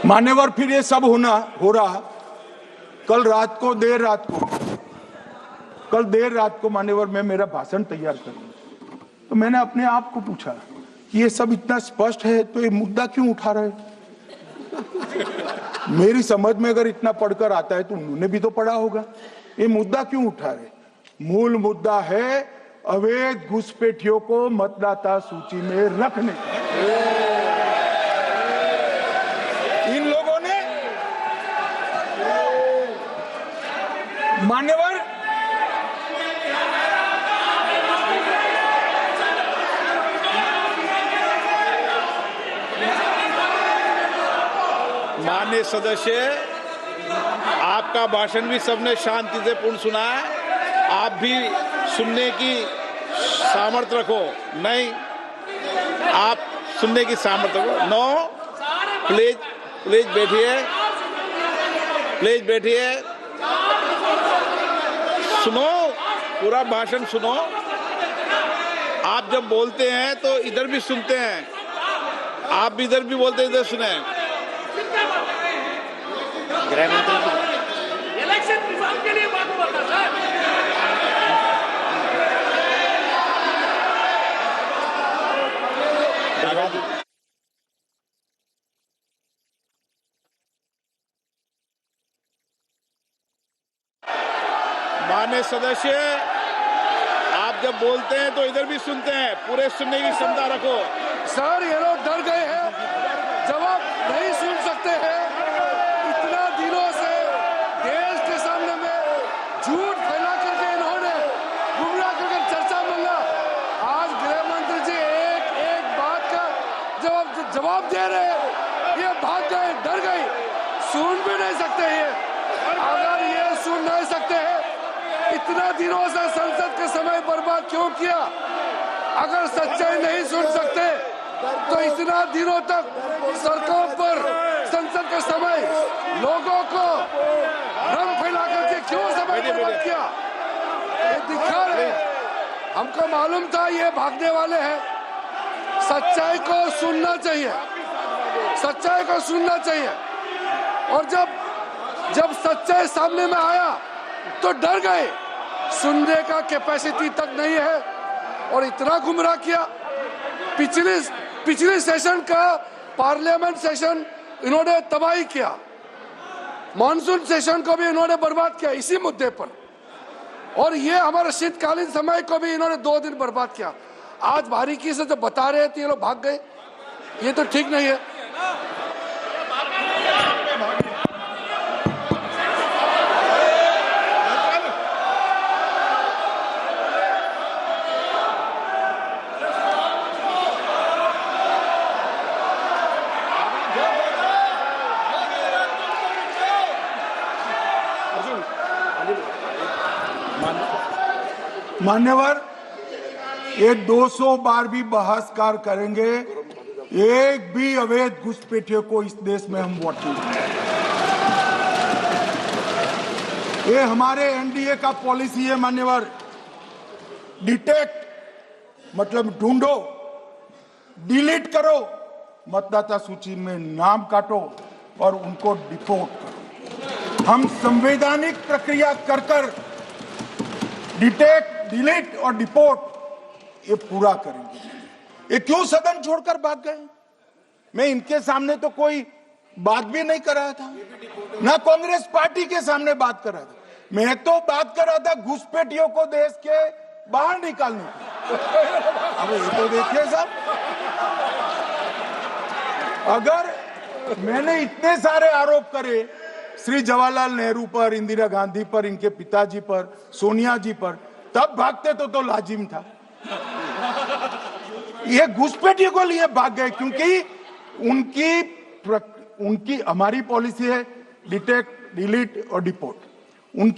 मान्यवर, फिर ये सब हो रहा कल देर रात को मान्यवर मैं मेरा भाषण तैयार कर रहा, तो मैंने अपने आप को पूछा कि ये सब इतना स्पष्ट है तो ये मुद्दा क्यों उठा रहे। मेरी समझ में अगर इतना पढ़कर आता है तो उन्होंने भी तो पढ़ा होगा। ये मुद्दा क्यों उठा रहे? मूल मुद्दा है अवैध घुसपैठियों को मतदाता सूची में रखने। इन लोगों ने मान्यवर माननीय सदस्य, आपका भाषण भी सबने शांति से पूर्ण सुना है। आप भी सुनने की सामर्थ्य रखो। नहीं, आप सुनने की सामर्थ्य रखो। नो, प्लीज बैठिए, सुनो, पूरा भाषण सुनो। आप जब बोलते हैं तो इधर भी सुनते हैं, आप भी इधर भी बोलते हैं, इधर सुने। गृह मंत्री इलेक्शन रिफॉर्म के लिए बात बोलता सर। माननीय सदस्य, आप जब बोलते हैं तो इधर भी सुनते हैं, पूरे सुनने की क्षमता रखो। सर, ये लोग डर गए हैं, जवाब नहीं सुन सकते हैं। इतना दिनों से देश के सामने में झूठ फैला करके इन्होंने गुमराह करके चर्चा मिला। आज गृह मंत्री जी एक बात का जवाब दे रहे हैं, ये भाग गए, डर गए, सुन भी नहीं सकते हैं। अगर ये सुन नहीं सकते हैं, इतना दिनों से संसद का समय बर्बाद क्यों किया? अगर सच्चाई नहीं सुन सकते तो इतना दिनों तक सड़कों पर संसद का समय लोगों को भ्रम फैला करके क्यों समय बर्बाद किया? ये दिखा रहे, हमको मालूम था ये भागने वाले हैं। सच्चाई को सुनना चाहिए, सच्चाई को सुनना चाहिए। और जब सच्चाई सामने में आया तो डर गए, सुनने का कैपेसिटी तक नहीं है और इतना गुमराह किया। पिछले सेशन का पार्लियामेंट सेशन इन्होंने तबाही किया, मॉनसून सेशन को भी इन्होंने बर्बाद किया इसी मुद्दे पर, और ये हमारे शीतकालीन समय को भी इन्होंने 2 दिन बर्बाद किया। आज बारीकी से जब बता रहे थे ये लोग भाग गए, ये तो ठीक नहीं है। मान्यवर, ये 200 बार भी बहसकार करेंगे, एक भी अवैध घुसपैठियों को इस देश में हम वोट नहीं देंगे। ये हमारे एनडीए का पॉलिसी है मान्यवर। डिटेक्ट मतलब ढूंढो, डिलीट करो, मतदाता सूची में नाम काटो और उनको डिपोर्ट करो। हम संवैधानिक प्रक्रिया कर डिटेक्ट, डिलीट और डिपोर्ट ये पूरा करेंगे। ये क्यों सदन छोड़कर भाग गए? मैं इनके सामने तो कोई बात भी नहीं कर रहा था, ना कांग्रेस पार्टी के सामने बात कर रहा था। मैं तो बात कर रहा था घुसपैठियों को देश के बाहर निकालने की। अब ये तो देखिए साहब, अगर मैंने इतने सारे आरोप करे श्री जवाहरलाल नेहरू पर, इंदिरा गांधी पर, इनके पिताजी पर, सोनिया जी पर, तब भागते तो लाजिम था। ये घुसपैठियों को लिए भाग गए क्योंकि उनकी हमारी पॉलिसी है डिटेक्ट, डिलीट और डिपोर्ट।